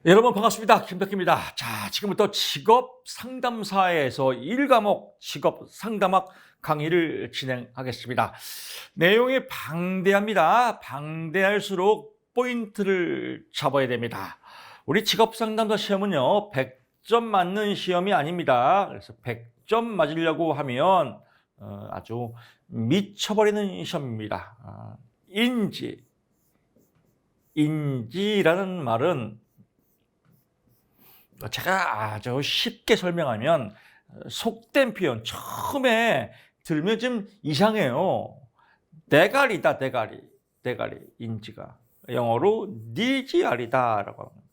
여러분 반갑습니다. 김덕기입니다. 자, 지금부터 직업 상담사에서 1과목 직업 상담학 강의를 진행하겠습니다. 내용이 방대합니다. 방대할수록 포인트를 잡아야 됩니다. 우리 직업 상담사 시험은요, 100점 맞는 시험이 아닙니다. 그래서 100점 맞으려고 하면 아주 미쳐버리는 시험입니다. 인지라는 말은 제가 아주 쉽게 설명하면 속된 표현, 처음에 들으면 좀 이상해요. 대가리다, 대가리. 인지가. 영어로 니지알이다라고 합니다.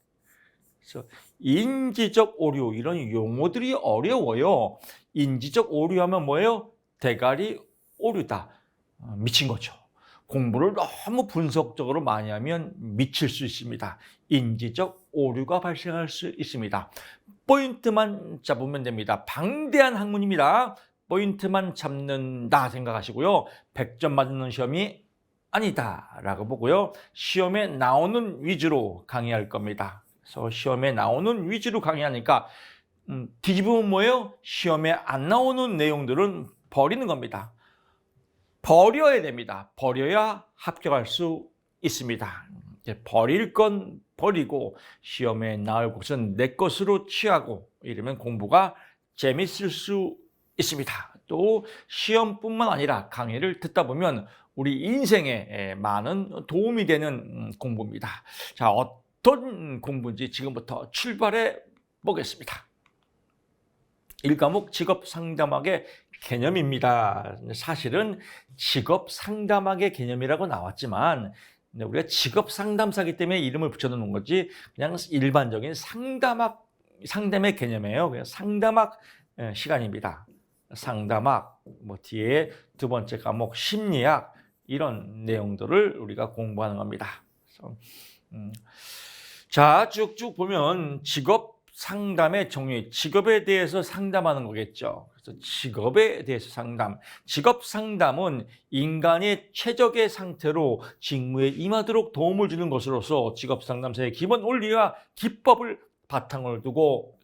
그래서 인지적 오류, 이런 용어들이 어려워요. 인지적 오류하면 뭐예요? 대가리 오류다. 미친 거죠. 공부를 너무 분석적으로 많이 하면 미칠 수 있습니다. 인지적 오류가 발생할 수 있습니다. 포인트만 잡으면 됩니다. 방대한 학문입니다. 포인트만 잡는다 생각하시고요. 100점 맞는 시험이 아니다라고 보고요. 시험에 나오는 위주로 강의할 겁니다. 그래서 시험에 나오는 위주로 강의하니까 뒤집으면 뭐예요? 시험에 안 나오는 내용들은 버리는 겁니다. 버려야 됩니다. 버려야 합격할 수 있습니다. 버릴 건 버리고 시험에 나올 것은 내 것으로 취하고 이러면 공부가 재밌을 수 있습니다. 또 시험뿐만 아니라 강의를 듣다 보면 우리 인생에 많은 도움이 되는 공부입니다. 자, 어떤 공부인지 지금부터 출발해 보겠습니다. 1과목 직업 상담학의 개념입니다. 사실은 직업 상담학의 개념이라고 나왔지만 우리가 직업 상담사이기 때문에 이름을 붙여놓은 거지 그냥 일반적인 상담의 개념이에요. 그냥 상담학 시간입니다. 상담학, 뒤에 두 번째 과목 심리학 이런 내용들을 우리가 공부하는 겁니다. 그래서, 자, 쭉쭉 보면 직업 상담의 종류, 직업에 대해서 상담하는 거겠죠. 그래서 직업에 대해서 상담. 직업 상담은 인간의 최적의 상태로 직무에 임하도록 도움을 주는 것으로서 직업 상담사의 기본 원리와 기법을 바탕으로 두고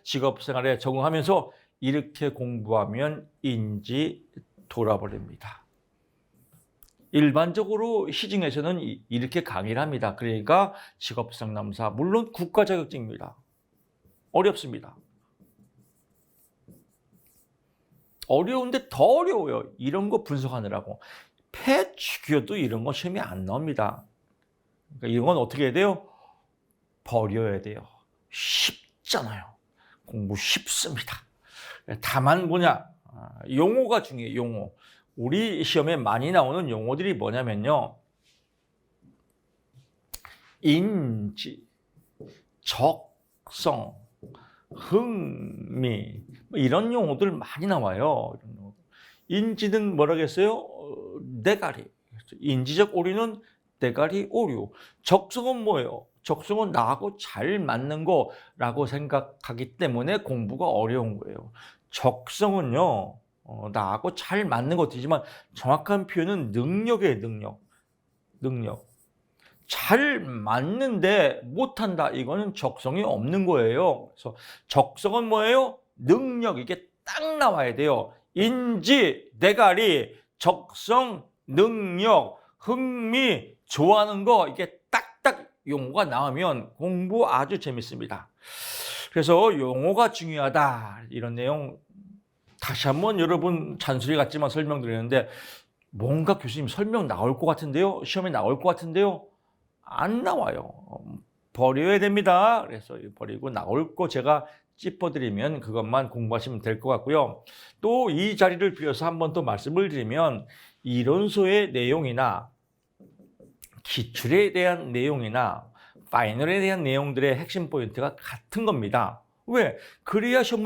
직업 생활에 적응하면서 이렇게 공부하면 인지 돌아버립니다. 일반적으로 시중에서는 이렇게 강의를 합니다. 그러니까 직업상담사, 물론 국가 자격증입니다. 어렵습니다. 어려운데 더 어려워요. 이런 거 분석하느라고. 폐축교도 이런 거 시험에 안 나옵니다. 그러니까 이런 건 어떻게 해야 돼요? 버려야 돼요. 쉽잖아요. 공부 쉽습니다. 다만 뭐냐? 용어가 중요해요. 용어. 우리 시험에 많이 나오는 용어들이 뭐냐면요. 인지, 적성, 흥미 이런 용어들 많이 나와요. 인지는 뭐라겠어요? 대가리. 인지적 오류는 대가리 오류. 적성은 뭐예요? 적성은 나하고 잘 맞는 거라고 생각하기 때문에 공부가 어려운 거예요. 적성은요. 나하고 잘 맞는 것이지만 정확한 표현은 능력이에요. 능력. 잘 맞는데 못한다. 이거는 적성이 없는 거예요. 그래서 적성은 뭐예요? 능력. 이게 딱 나와야 돼요. 인지, 대가리, 적성, 능력, 흥미, 좋아하는 거 이게 딱딱 용어가 나오면 공부 아주 재밌습니다. 그래서 용어가 중요하다. 이런 내용 다시 한번 여러분 잔소리 같지만 설명드리는데 뭔가 교수님 설명 나올 것 같은데요? 시험에 나올 것 같은데요? 안 나와요. 버려야 됩니다. 그래서 버리고 나올 거 제가 짚어드리면 그것만 공부하시면 될 것 같고요. 또 이 자리를 빌어서 한 번 더 말씀을 드리면 이론서의 내용이나 기출에 대한 내용이나 파이널에 대한 내용들의 핵심 포인트가 같은 겁니다. 왜? 그래야 시험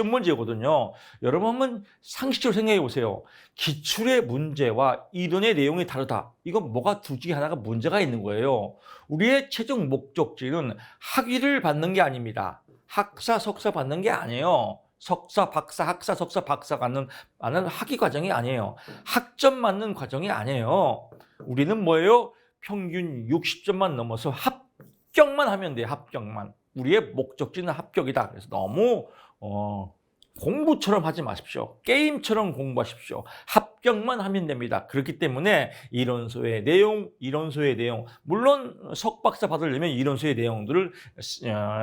문제거든요. 여러분 한번 상식적으로 생각해 보세요. 기출의 문제와 이론의 내용이 다르다. 이건 뭐가 둘 중에 하나가 문제가 있는 거예요. 우리의 최종 목적지는 학위를 받는 게 아닙니다. 학사, 석사 받는 게 아니에요. 석사, 박사, 학사, 석사, 박사 받는 학위 과정이 아니에요. 학점 맞는 과정이 아니에요. 우리는 뭐예요? 평균 60점만 넘어서 합격만 하면 돼요. 합격만. 우리의 목적지는 합격이다. 그래서 너무 공부처럼 하지 마십시오. 게임처럼 공부하십시오. 합격만 하면 됩니다. 그렇기 때문에 이론서의 내용, 물론 석박사 받으려면 이론서의 내용들을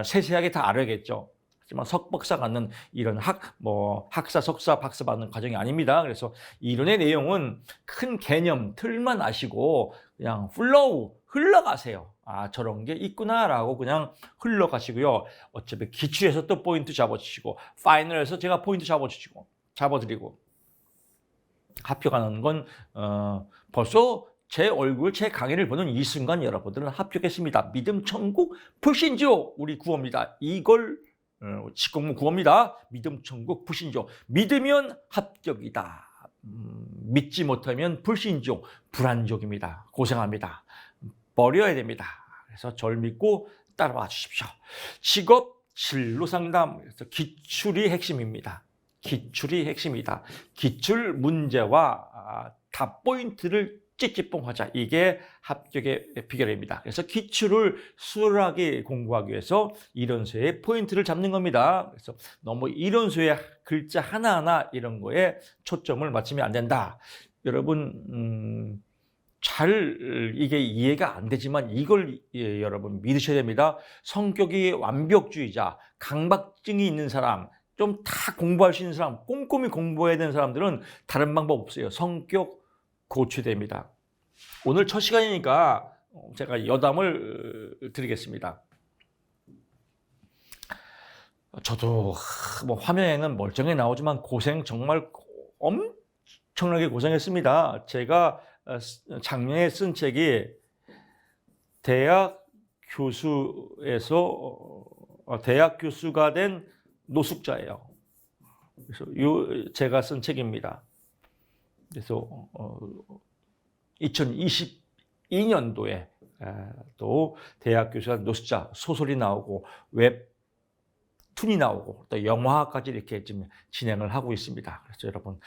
세세하게 다 알아야겠죠. 하지만 석박사 갖는 이런 학사, 석사, 박사 받는 과정이 아닙니다. 그래서 이론의 내용은 큰 개념, 틀만 아시고 그냥 플로우, 흘러가세요. 아, 저런 게 있구나라고 그냥 흘러가시고요. 어차피 기출에서 또 포인트 잡아주시고, 파이널에서 제가 포인트 잡아드리고, 합격하는 건 벌써 제 얼굴, 제 강의를 보는 이 순간 여러분들은 합격했습니다. 믿음 천국 불신지옥 우리 구호입니다. 이걸 직공문 구호입니다. 믿음 천국 불신지옥. 믿으면 합격이다. 믿지 못하면 불신지옥, 불안지옥입니다. 고생합니다. 버려야 됩니다. 그래서 저를 믿고 따라와 주십시오. 직업 진로 상담, 그래서 기출이 핵심입니다. 기출이 핵심이다. 기출 문제와 답 포인트를 찌찌뽕하자. 이게 합격의 비결입니다. 그래서 기출을 수월하게 공부하기 위해서 이론서의 포인트를 잡는 겁니다. 그래서 너무 이론서의 글자 하나하나 이런 거에 초점을 맞추면 안 된다. 여러분 잘 이게 이해가 안 되지만 이걸 여러분 믿으셔야 됩니다. 성격이 완벽주의자, 강박증이 있는 사람, 좀 다 공부할 수 있는 사람, 꼼꼼히 공부해야 되는 사람들은 다른 방법 없어요. 성격 고쳐야 됩니다. 오늘 첫 시간이니까 제가 여담을 드리겠습니다. 저도 뭐 화면에는 멀쩡히 나오지만 고생 정말 엄청나게 고생했습니다. 제가 작년에 쓴 책이 대학 교수가 된 노숙자예요. 그래서 제가 쓴 책입니다. 그래서 2022년도에 또 대학 교수가 노숙자 소설이 나오고 웹툰이 나오고 또 영화까지 이렇게 지금 진행을 하고 있습니다. 그래서 여러분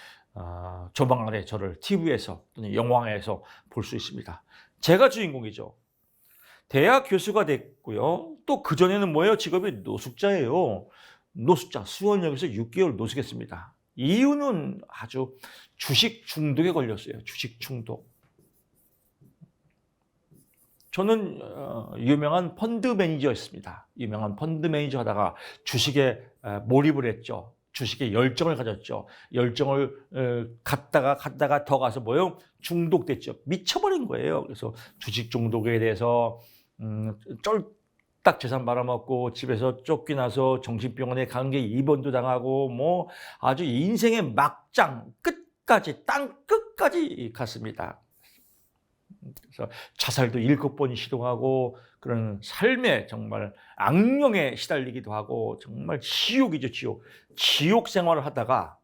조만간에 저를 TV에서 또는 영화에서 볼 수 있습니다. 제가 주인공이죠. 대학 교수가 됐고요. 또 그전에는 뭐예요? 직업이 노숙자예요. 노숙자, 수원역에서 6개월 노숙했습니다. 이유는 아주 주식 중독에 걸렸어요. 주식 중독. 저는 유명한 펀드 매니저였습니다. 유명한 펀드 매니저 하다가 주식에 몰입을 했죠. 주식에 열정을 가졌죠. 열정을 갖다가 더 가서 뭐예요? 중독됐죠. 미쳐버린 거예요. 그래서 주식 중독에 대해서 쫄딱 재산 말아먹고 집에서 쫓겨나서 정신병원에 간 게 입원도 당하고 뭐 아주 인생의 막장 끝까지 땅 끝까지 갔습니다. 그래서 자살도 7번 시도하고 그런 삶에 정말 악령에 시달리기도 하고 정말 지옥이죠, 지옥. 지옥 생활을 하다가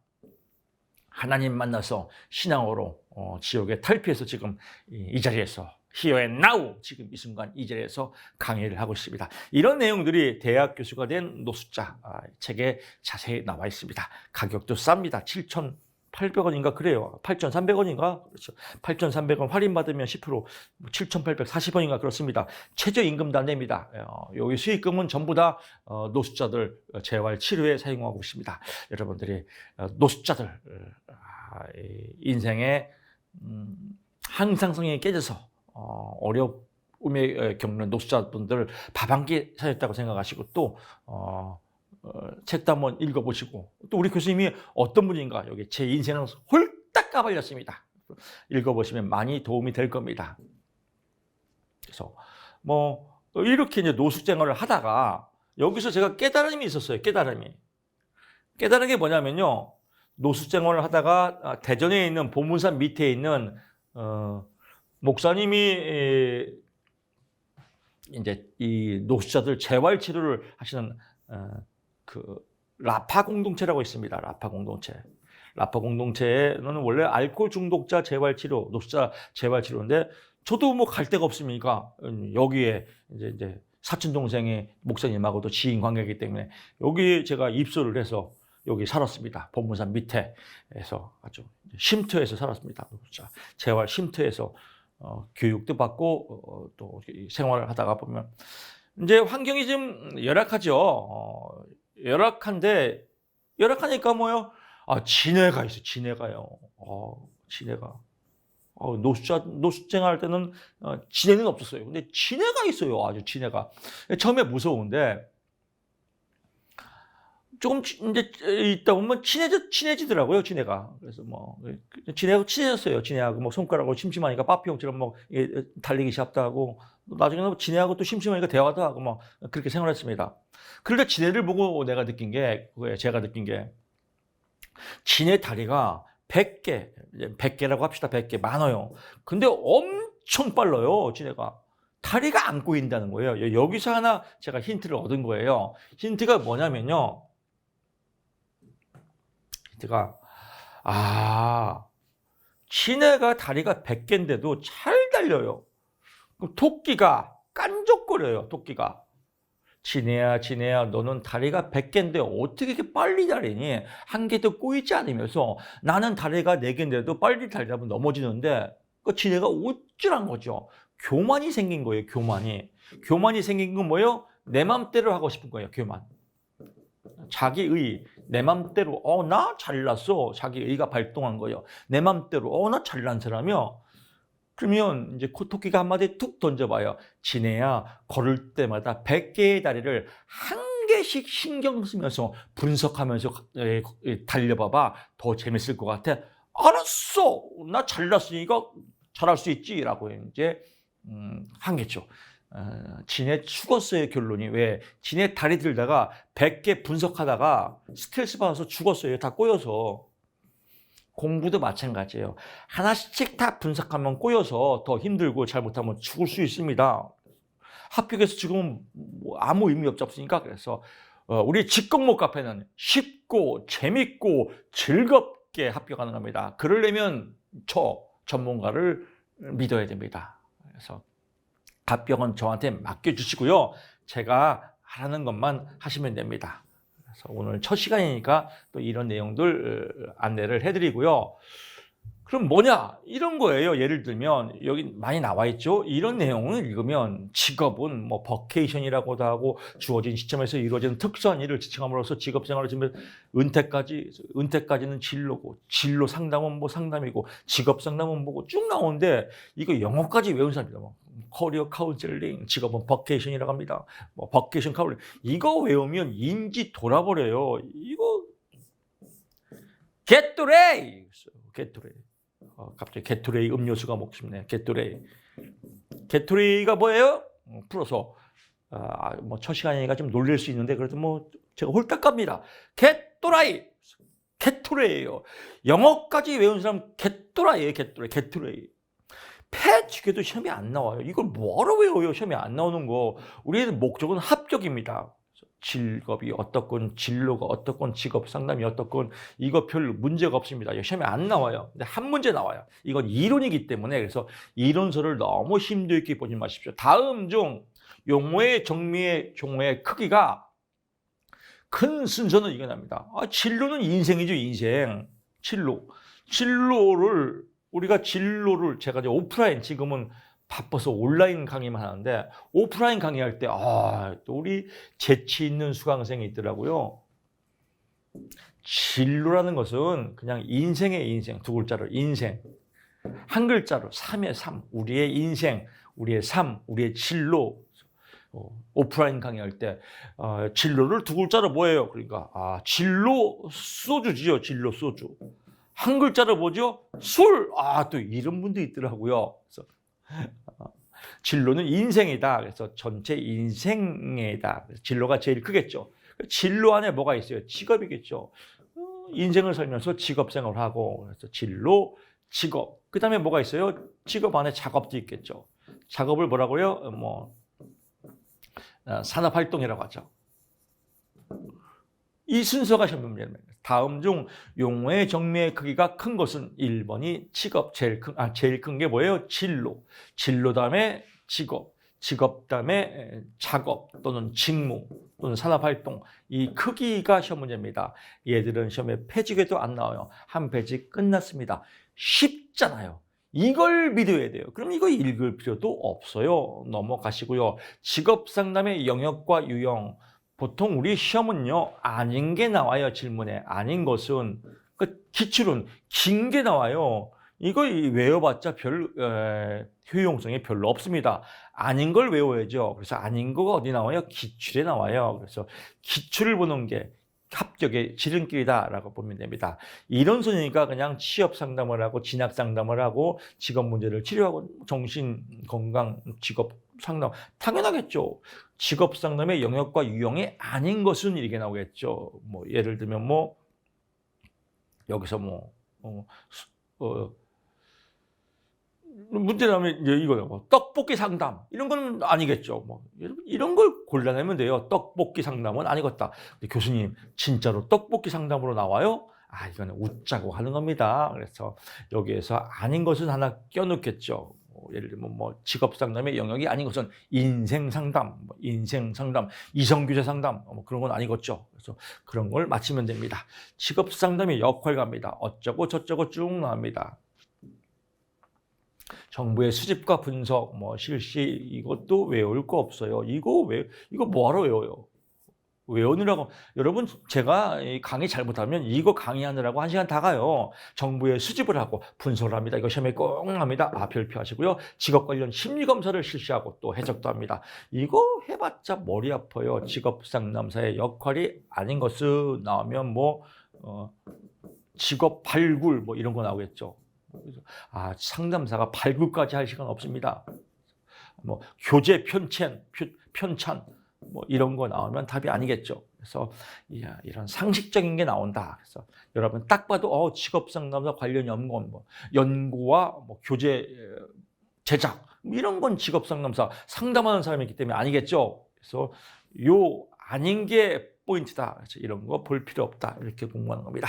하나님 만나서 신앙으로 지옥에 탈피해서 지금 이 자리에서 Here and Now 지금 이 순간 이 자리에서 강의를 하고 있습니다. 이런 내용들이 대학 교수가 된 노숙자 책에 자세히 나와 있습니다. 가격도 쌉니다. 7,800원인가 그래요. 8,300원인가? 그렇죠. 8,300원 할인받으면 10% 7,840원인가 그렇습니다. 최저임금도 안 됩니다. 여기 수익금은 전부 다 노숙자들 재활 치료에 사용하고 있습니다. 여러분들이 노숙자들 인생의 항상성이 깨져서 어려움에 겪는 노숙자분들 밥 한 끼 사셨다고 생각하시고 또 책도 한번 읽어보시고 또 우리 교수님이 어떤 분인가 여기 제 인생은 홀딱 까발렸습니다. 읽어보시면 많이 도움이 될 겁니다. 그래서 뭐 이렇게 이제 노숙생활을 하다가 여기서 제가 깨달음이 있었어요. 깨달은 게 뭐냐면요. 노숙생활을 하다가 대전에 있는 보문산 밑에 있는 목사님이 이제 이 노숙자들 재활 치료를 하시는 그 라파 공동체라고 있습니다. 라파 공동체는 원래 알코올 중독자 재활 치료, 노숙자 재활 치료인데 저도 뭐 갈 데가 없으니까 여기에 이제 사촌 동생이 목사님하고도 지인 관계이기 때문에 여기 제가 입소를 해서 여기 살았습니다. 법문산 밑에에서 아주 쉼터에서 살았습니다. 노숙자 재활 쉼터에서 교육도 받고 또 생활을 하다가 보면 이제 환경이 좀 열악하죠. 열악한데, 열악하니까 뭐요? 진해가 있어, 진해가요. 진해가. 노숙생 할 때는 진해는 없었어요. 근데 진해가 있어요. 아주 진해가. 처음에 무서운데, 조금 이제 있다 보면 친해지더라고요, 진해가. 그래서 뭐, 진해하고 친해졌어요. 진해하고 뭐 손가락으로 심심하니까 빠삐용처럼 뭐 달리기 시작도 하고, 나중에는 진해하고 또 심심하니까 대화도 하고 뭐 그렇게 생활했습니다. 그런데 진해를 보고 제가 느낀 게, 진해 다리가 100개, 100개라고 합시다. 100개 많아요. 근데 엄청 빨라요, 진해가. 다리가 안 꼬인다는 거예요. 여기서 하나 제가 힌트를 얻은 거예요. 힌트가 뭐냐면요. 힌트가, 진해가 다리가 100개인데도 잘 달려요. 그럼 토끼가 깐족거려요, 토끼가. 진해야, 너는 다리가 100개인데 어떻게 이렇게 빨리 달리니? 한 개도 꼬이지 않으면서 나는 다리가 4개인데도 빨리 달리면 넘어지는데, 그 진해가 어찌란 거죠? 교만이 생긴 거예요, 교만이. 교만이 생긴 건 뭐예요? 내 맘대로 하고 싶은 거예요, 교만. 자기의, 내 맘대로, 나 잘났어. 자기의가 발동한 거예요. 내 맘대로, 나 잘난 사람이요. 그러면 이제 토끼가 한마디 툭 던져봐요. 진해야, 걸을 때마다 100개의 다리를 한 개씩 신경 쓰면서 분석하면서 달려봐봐. 더 재밌을 것 같아. 알았어. 나 잘났으니까 잘할 수 있지. 라고 이제 한 개죠. 진해 죽었어요, 결론이. 왜? 진해 다리 들다가 100개 분석하다가 스트레스 받아서 죽었어요. 다 꼬여서. 공부도 마찬가지예요. 하나씩 다 분석하면 꼬여서 더 힘들고 잘못하면 죽을 수 있습니다. 합격해서 지금은 뭐 아무 의미 없으니까. 그래서 우리 직공모 카페는 쉽고 재밌고 즐겁게 합격하는 겁니다. 그러려면 저 전문가를 믿어야 됩니다. 그래서 합격은 저한테 맡겨주시고요. 제가 하라는 것만 하시면 됩니다. 그래서 오늘 첫 시간이니까 또 이런 내용들 안내를 해드리고요. 그럼 뭐냐? 이런 거예요. 예를 들면 여기 많이 나와 있죠. 이런 내용을 읽으면 직업은 뭐 버케이션이라고도 하고 주어진 시점에서 이루어지는 특수한 일을 지칭함으로써 직업 생활을 지금 은퇴까지는 진로고, 진로 상담은 뭐 상담이고, 직업 상담은 뭐고 쭉 나오는데 이거 영어까지 외운 사람이다. 뭐 커리어 카운셀링, 직업은 버케이션이라고 합니다. 뭐 버케이션 카운셀링 이거 외우면 인지 돌아버려요. 이거 게토레이, 게토레이. 갑자기 게토레이 음료수가 먹고 싶네. 게토레이가 뭐예요? 풀어서 뭐 첫 시간이니까 좀 놀릴 수 있는데 그래도 뭐 제가 홀딱 갑니다. 게토레이예요. 영어까지 외운 사람 게토라이에요. 게토레이. 패치게도 시험이 안 나와요. 이걸 뭐하러 외워요? 시험이 안 나오는 거. 우리의 목적은 합격입니다. 직업이 어떻건, 진로가 어떻건, 직업 상담이 어떻건 이거 별 문제가 없습니다. 시험에 안 나와요. 근데 한 문제 나와요. 이건 이론이기 때문에 그래서 이론서를 너무 심도 있게 보지 마십시오. 다음 중 용어의 정미의 종어의 크기가 큰 순서는 이게 납니다. 진로는 인생이죠, 인생. 우리가 진로를 제가 이제 오프라인 지금은 바빠서 온라인 강의만 하는데 오프라인 강의할 때 또 우리 재치 있는 수강생이 있더라고요. 진로라는 것은 그냥 인생의 인생, 두 글자로 인생, 한 글자로 삶의 삶, 우리의 인생, 우리의 삶, 우리의 진로. 오프라인 강의할 때 진로를 두 글자로 뭐예요? 그러니까 진로 소주지요. 진로 소주. 한 글자로 뭐죠? 술. 또 이런 분도 있더라고요. 그래서 진로는 인생이다. 그래서 전체 인생이다. 진로가 제일 크겠죠. 진로 안에 뭐가 있어요? 직업이겠죠. 인생을 살면서 직업 생활을 하고, 그래서 진로, 직업. 그 다음에 뭐가 있어요? 직업 안에 작업도 있겠죠. 작업을 뭐라고요? 산업활동이라고 하죠. 이 순서가 시험 문제입니다. 다음 중 용어의 정미의 크기가 큰 것은 1번이 직업, 제일 큰 게 뭐예요? 진로 다음에 직업 다음에 작업 또는 직무 또는 산업활동. 이 크기가 시험 문제입니다. 얘들은 시험에 페이지에도 안 나와요. 한 페이지 끝났습니다. 쉽잖아요. 이걸 믿어야 돼요. 그럼 이거 읽을 필요도 없어요. 넘어가시고요. 직업상담의 영역과 유형. 보통 우리 시험은요, 아닌 게 나와요. 질문에. 아닌 것은. 그 기출은 긴 게 나와요. 이거 외워봤자 효용성이 별로 없습니다. 아닌 걸 외워야죠. 그래서 아닌 거가 어디 나와요? 기출에 나와요. 그래서 기출을 보는 게 합격의 지름길이다라고 보면 됩니다. 이런 순위니까 그냥 취업 상담을 하고 진학 상담을 하고 직업 문제를 치료하고 정신 건강 직업 상담 당연하겠죠. 직업 상담의 영역과 유형이 아닌 것은 이렇게 나오겠죠. 뭐 예를 들면 뭐 여기서 문제라면 이제 이거요. 뭐 떡볶이 상담 이런 건 아니겠죠. 뭐 이런 걸 골라내면 돼요. 떡볶이 상담은 아니겠다. 근데 교수님 진짜로 떡볶이 상담으로 나와요? 아 이거는 웃자고 하는 겁니다. 그래서 여기에서 아닌 것은 하나 껴놓겠죠. 예를 들면 뭐 직업 상담의 영역이 아닌 것은 인생 상담, 이성 교제 상담 뭐 그런 건 아니겠죠. 그래서 그런 걸 맞히면 됩니다. 직업 상담의 역할 갑니다. 어쩌고 저쩌고 쭉 나옵니다. 정부의 수집과 분석, 뭐 실시 이것도 외울 거 없어요. 이거 뭐하러 외워요? 외우느라고 여러분 제가 강의 잘못하면 이거 강의하느라고 1시간 다 가요. 정부의 수집을 하고 분석을 합니다. 이거 시험에 꼭 나옵니다. 별표하시고요. 직업 관련 심리 검사를 실시하고 또 해석도 합니다. 이거 해봤자 머리 아파요. 직업 상담사의 역할이 아닌 것은 나오면 뭐 직업 발굴 뭐 이런 거 나오겠죠. 상담사가 발굴까지 할 시간 없습니다. 뭐 교재 편찬 뭐 이런 거 나오면 답이 아니겠죠. 그래서 이런 상식적인 게 나온다. 그래서 여러분 딱 봐도 직업 상담사 관련 연구와 뭐 교재 제작 이런 건 직업 상담사 상담하는 사람이기 때문에 아니겠죠. 그래서 아닌 게 포인트다. 그래서 이런 거 볼 필요 없다. 이렇게 공부하는 겁니다.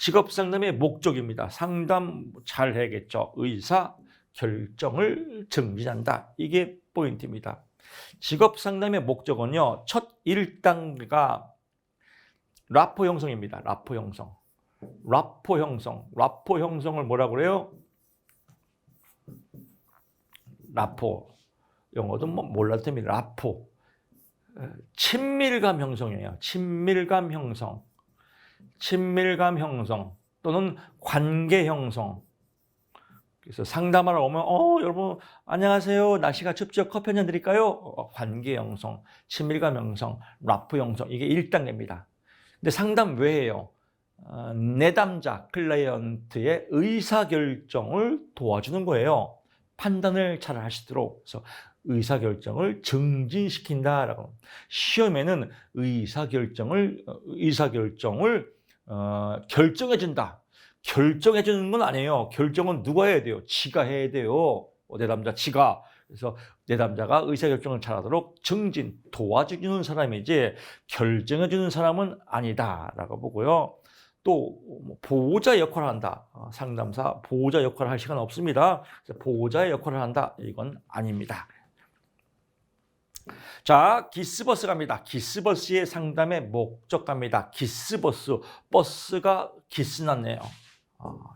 직업 상담의 목적입니다. 상담 잘 해야겠죠. 의사 결정을 증진한다. 이게 포인트입니다. 직업 상담의 목적은요. 첫 1단계가 라포 형성입니다. 라포 형성을 뭐라고 그래요? 라포. 영어도 뭐 몰라도 됩니다. 라포. 친밀감 형성이에요. 친밀감 형성 또는 관계 형성. 그래서 상담하러 오면 여러분 안녕하세요. 날씨가 춥죠? 커피 한잔 드릴까요? 관계 형성, 친밀감 형성, 라포 형성 이게 1단계입니다. 근데 상담 왜 해요? 내담자 클라이언트의 의사결정을 도와주는 거예요. 판단을 잘 하시도록. 그래서 의사결정을 증진시킨다라고. 시험에는 의사결정을 결정해준다. 결정해주는 건 아니에요. 결정은 누가 해야 돼요? 지가 해야 돼요. 내담자 지가. 그래서 내담자가 의사결정을 잘하도록 도와주는 사람이지 결정해주는 사람은 아니다라고 보고요. 또 보호자 역할을 한다. 상담사 보호자 역할을 할 시간 없습니다. 그래서 보호자의 역할을 한다. 이건 아닙니다. 자, 기스버스 갑니다. 기스버스의 상담의 목적 갑니다. 기스버스, 버스가 기스났네요.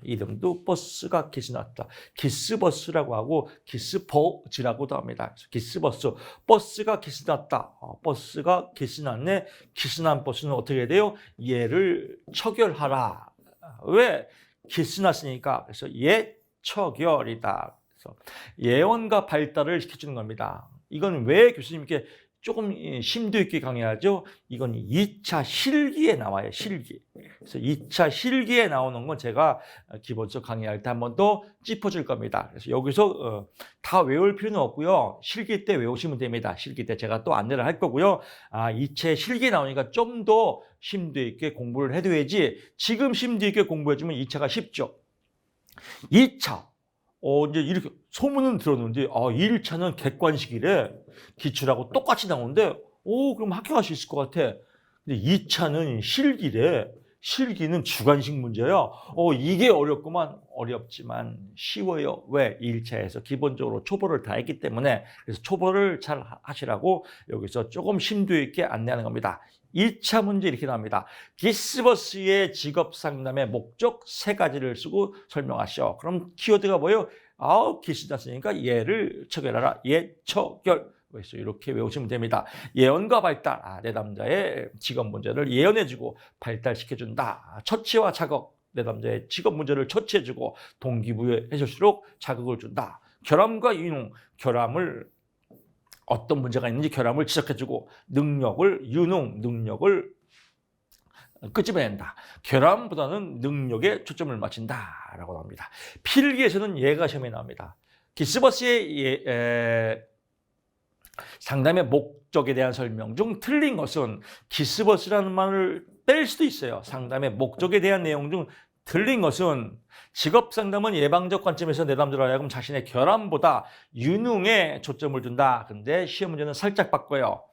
이름도 버스가 기스났다. 기스버스라고 하고 기스버즈라고도 합니다. 기스버스, 버스가 기스났다. 버스가 기스났네. 기스난 버스는 어떻게 돼요? 얘를 처결하라. 왜? 기스났으니까. 그래서 예처결이다. 그래서 예원과 발달을 시켜주는 겁니다. 이건 왜 교수님께 조금 심도 있게 강의하죠? 이건 2차 실기에 나와요. 실기. 그래서 2차 실기에 나오는 건 제가 기본적 강의할 때 한 번 더 짚어줄 겁니다. 그래서 여기서 다 외울 필요는 없고요. 실기 때 외우시면 됩니다. 실기 때 제가 또 안내를 할 거고요. 2차 실기에 나오니까 좀 더 심도 있게 공부를 해둬야지 지금 심도 있게 공부해주면 2차가 쉽죠. 2차. 이제 이렇게 소문은 들었는데 1차는 객관식이래. 기출하고 똑같이 나오는데 그럼 합격할 수 있을 것 같아. 근데 2차는 실기래. 실기는 주관식 문제야. 이게 어렵구만. 어렵지만 쉬워요. 왜? 1차에서 기본적으로 초보를 다 했기 때문에. 그래서 초보를 잘 하시라고 여기서 조금 심도 있게 안내하는 겁니다. 2차 문제 이렇게 나옵니다. 기스버스의 직업 상담의 목적 3가지를 쓰고 설명하시오. 그럼 키워드가 뭐예요? 기시 났으니까 예를 처결하라. 예처결. 그래서 이렇게 외우시면 됩니다. 예언과 발달. 내담자의 직업 문제를 예언해주고 발달시켜준다. 처치와 자극. 내담자의 직업 문제를 처치해주고 동기부여해줄수록 자극을 준다. 결함과 유능. 결함을 어떤 문제가 있는지 결함을 지적해주고 능력을 끄집어낸다. 결함보다는 능력에 초점을 맞춘다라고 합니다. 필기에서는 예가 시험에 나옵니다. 기스버스의 상담의 목적에 대한 설명 중 틀린 것은 기스버스라는 말을 뺄 수도 있어요. 상담의 목적에 대한 내용 중 틀린 것은 직업 상담은 예방적 관점에서 내담자로 하여금 자신의 결함보다 유능에 초점을 둔다. 근데 시험 문제는 살짝 바꿔요.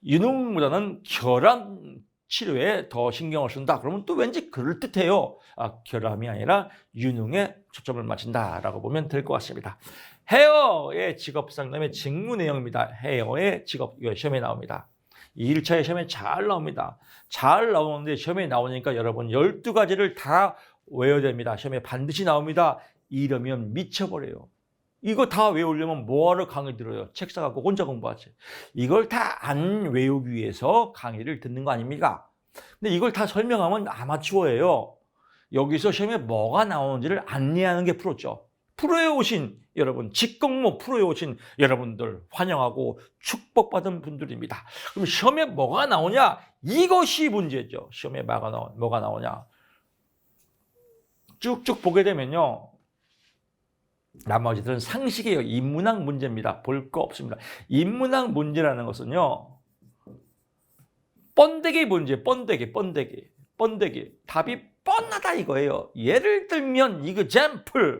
유능보다는 결함 치료에 더 신경을 쓴다. 그러면 또 왠지 그럴듯해요. 결함이 아니라 유능에 초점을 맞춘다라고 보면 될 것 같습니다. 헤어의 직업 상담의 직무 내용입니다. 헤어의 직업, 이거 시험에 나옵니다. 2일차의 시험에 잘 나옵니다. 잘 나오는데 시험에 나오니까 여러분 12가지를 다 외워야 됩니다. 시험에 반드시 나옵니다. 이러면 미쳐버려요. 이거 다 외우려면 뭐하러 강의 들어요? 책 사갖고 혼자 공부하지. 이걸 다 안 외우기 위해서 강의를 듣는 거 아닙니까? 근데 이걸 다 설명하면 아마추어예요. 여기서 시험에 뭐가 나오는지를 안내하는 게 프로죠. 프로에 오신 여러분, 직공모 프로에 오신 여러분들 환영하고 축복받은 분들입니다. 그럼 시험에 뭐가 나오냐? 이것이 문제죠. 시험에 뭐가 나오냐? 쭉쭉 보게 되면요. 나머지들은 상식이에요. 인문학 문제입니다. 볼 거 없습니다. 인문학 문제라는 것은요. 번데기 문제, 번데기. 답이 뻔하다 이거예요. 예를 들면 example.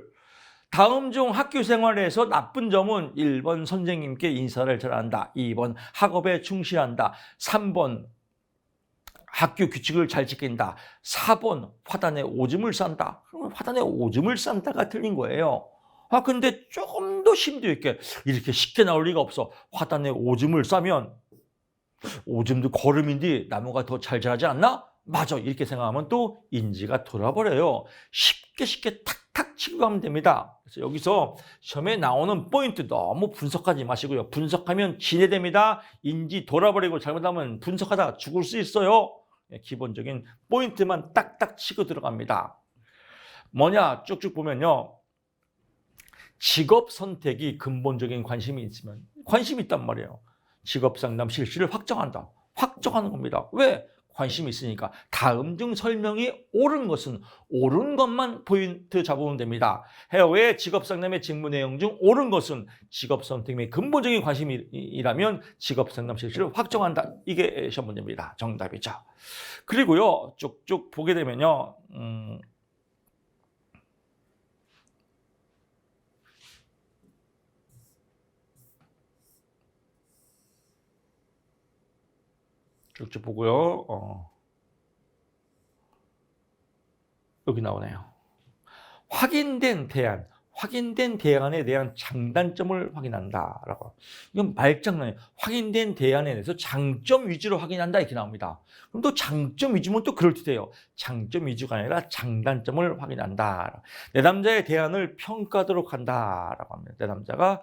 다음 중 학교 생활에서 나쁜 점은 1번 선생님께 인사를 잘한다. 2번 학업에 충실한다. 3번 학교 규칙을 잘 지킨다. 4번 화단에 오줌을 싼다. 그러면 화단에 오줌을 싼다가 틀린 거예요. 근데 조금 더 심도 있게 이렇게 쉽게 나올 리가 없어. 화단에 오줌을 싸면 오줌도 거름인데 나무가 더 잘 자라지 않나? 맞아. 이렇게 생각하면 또 인지가 돌아버려요. 쉽게 탁탁 치고 가면 됩니다. 그래서 여기서 시험에 나오는 포인트 너무 분석하지 마시고요. 분석하면 진해됩니다. 인지 돌아버리고 잘못하면 분석하다가 죽을 수 있어요. 기본적인 포인트만 딱딱 치고 들어갑니다. 뭐냐? 쭉쭉 보면요. 직업 선택이 근본적인 관심이 있단 말이에요. 직업 상담 실시를 확정한다. 확정하는 겁니다. 왜? 관심이 있으니까. 다음 중 설명이 옳은 것은 옳은 것만 포인트 잡으면 됩니다. 헤어의 직업 상담의 직무 내용 중 옳은 것은 직업 선택의 근본적인 관심이라면 직업 상담 실시를 확정한다. 이게 시험 문제입니다. 정답이죠. 그리고요. 쭉쭉 보게 되면요. 쭉쭉 보고요. 여기 나오네요. 확인된 대안에 대한 장단점을 확인한다라고. 이건 말장난이에요. 확인된 대안에 대해서 장점 위주로 확인한다 이렇게 나옵니다. 그럼 또 장점 위주면 또 그럴듯해요. 장점 위주가 아니라 장단점을 확인한다. 내담자의 대안을 평가하도록 한다라고 합니다.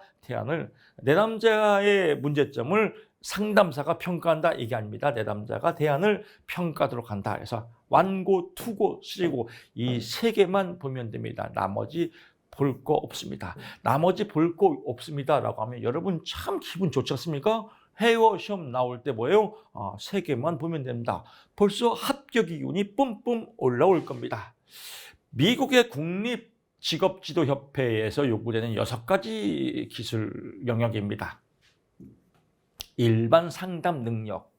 내담자의 문제점을 상담사가 평가한다 이게 아닙니다. 내담자가 대안을 평가하도록 한다. 그래서 완고, 투고, 쓰리고 이 세 개만 보면 됩니다. 나머지 볼 거 없습니다. 나머지 볼 거 없습니다라고 하면 여러분 참 기분 좋지 않습니까? 해외 시험 나올 때 뭐예요? 세 개만 보면 됩니다. 벌써 합격 기운이 뿜뿜 올라올 겁니다. 미국의 국립직업지도협회에서 요구되는 6가지 기술 영역입니다. 일반 상담 능력,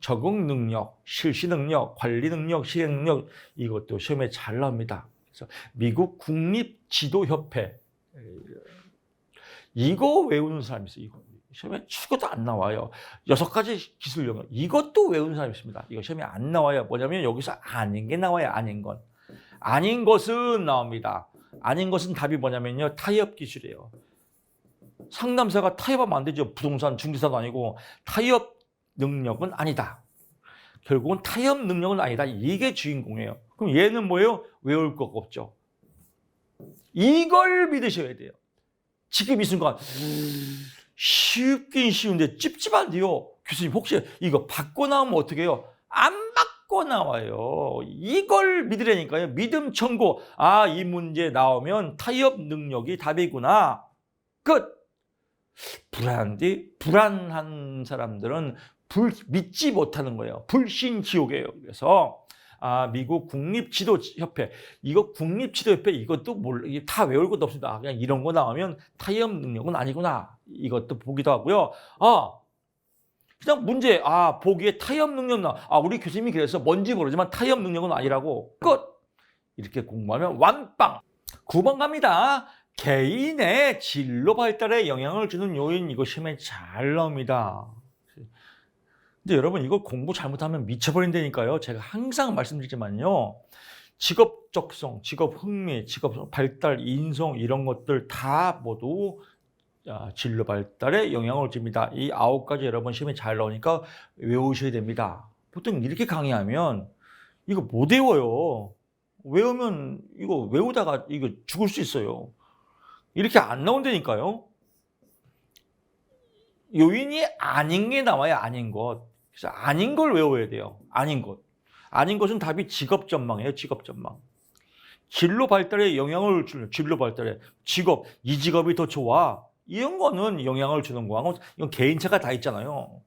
적응 능력, 실시 능력, 관리 능력, 실행 능력 이것도 시험에 잘 나옵니다. 그래서 미국 국립지도협회 이거 외우는 사람이 있어요. 이거 시험에 죽어도 안 나와요. 6가지 기술 영역 이것도 외우는 사람이 있습니다. 이거 시험에 안 나와요. 뭐냐면 여기서 아닌 게 나와요. 아닌 건. 아닌 것은 나옵니다. 아닌 것은 답이 뭐냐면요. 타협 기술이에요. 상담사가 타협하면 안 되죠. 부동산 중개사도 아니고 타협 능력은 아니다. 결국은 타협 능력은 아니다. 이게 주인공이에요. 그럼 얘는 뭐예요? 외울 거가 없죠. 이걸 믿으셔야 돼요. 지금 이 순간 쉽긴 쉬운데 찝찝한데요. 교수님 혹시 이거 받고 나오면 어떻게 해요? 안 받고 나와요. 이걸 믿으라니까요. 믿음 천국. 아, 이 문제 나오면 타협 능력이 답이구나. 끝. 불안한 사람들은 믿지 못하는 거예요. 불신지옥이에요. 그래서 미국 국립지도협회, 이거 국립지도협회 이것도 다 외울 것도 없습니다. 그냥 이런 거 나오면 타협 능력은 아니구나. 이것도 보기도 하고요. 그냥 문제, 보기에 타협 능력 우리 교수님이 그래서 뭔지 모르지만 타협 능력은 아니라고. 끝. 이렇게 공부하면 완빵. 9번 갑니다. 개인의 진로 발달에 영향을 주는 요인, 이거 시험에 잘 나옵니다. 근데 여러분 이거 공부 잘못하면 미쳐버린다니까요. 제가 항상 말씀드리지만요. 직업 적성, 직업 흥미, 직업 발달, 인성 이런 것들 다 모두 진로 발달에 영향을 줍니다. 이 9가지 여러분 시험에 잘 나오니까 외우셔야 됩니다. 보통 이렇게 강의하면 이거 못 외워요. 외우면 이거 외우다가 이거 죽을 수 있어요. 이렇게 안 나온다니까요. 요인이 아닌 게 나와요. 아닌 것. 그래서 아닌 걸 외워야 돼요. 아닌 것. 아닌 것은 답이 직업 전망이에요. 직업 전망. 진로 발달에 영향을 주는, 진로 발달에 직업, 이 직업이 더 좋아. 이런 거는 영향을 주는 거하고 이건 개인차가 다 있잖아요.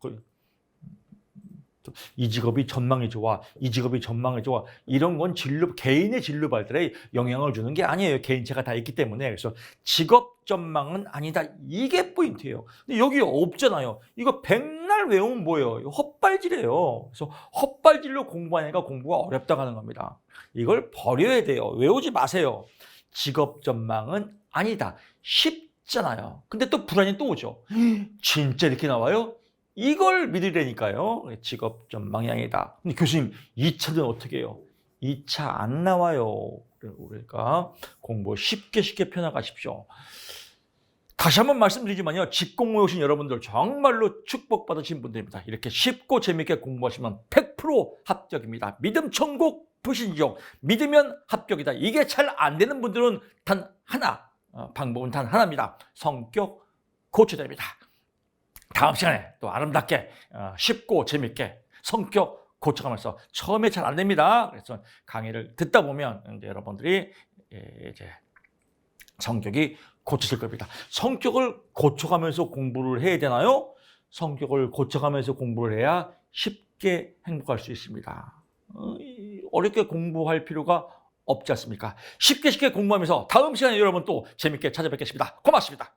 이 직업이 전망이 좋아, 이 직업이 전망이 좋아. 이런 건 개인의 진로 발달에 영향을 주는 게 아니에요. 개인차가 다 있기 때문에. 그래서 직업 전망은 아니다. 이게 포인트예요. 근데 여기 없잖아요. 이거 백날 외우면 뭐예요? 이거 헛발질이에요. 그래서 헛발질로 공부하니까 공부가 어렵다고 하는 겁니다. 이걸 버려야 돼요. 외우지 마세요. 직업 전망은 아니다. 쉽잖아요. 근데 또 불안이 또 오죠. 진짜 이렇게 나와요? 이걸 믿으려니까요. 직업 전망이 아니다. 근데 교수님 2차는 어떻게 해요? 2차 안 나와요. 그러니까 공부 쉽게 펴나가십시오. 다시 한번 말씀드리지만요. 직공모에 오신 여러분들 정말로 축복받으신 분들입니다. 이렇게 쉽고 재밌게 공부하시면 100% 합격입니다. 믿음 천국 불신지옥. 믿으면 합격이다. 이게 잘 안 되는 분들은 단 하나, 방법은 단 하나입니다. 성격 고쳐야 됩니다. 다음 시간에 또 아름답게 쉽고 재밌게 성격 고쳐가면서 처음에 잘 안 됩니다. 그래서 강의를 듣다 보면 이제 여러분들이 이제 성격이 고쳐질 겁니다. 성격을 고쳐가면서 공부를 해야 되나요? 성격을 고쳐가면서 공부를 해야 쉽게 행복할 수 있습니다. 어렵게 공부할 필요가 없지 않습니까? 쉽게 공부하면서 다음 시간에 여러분 또 재밌게 찾아뵙겠습니다. 고맙습니다.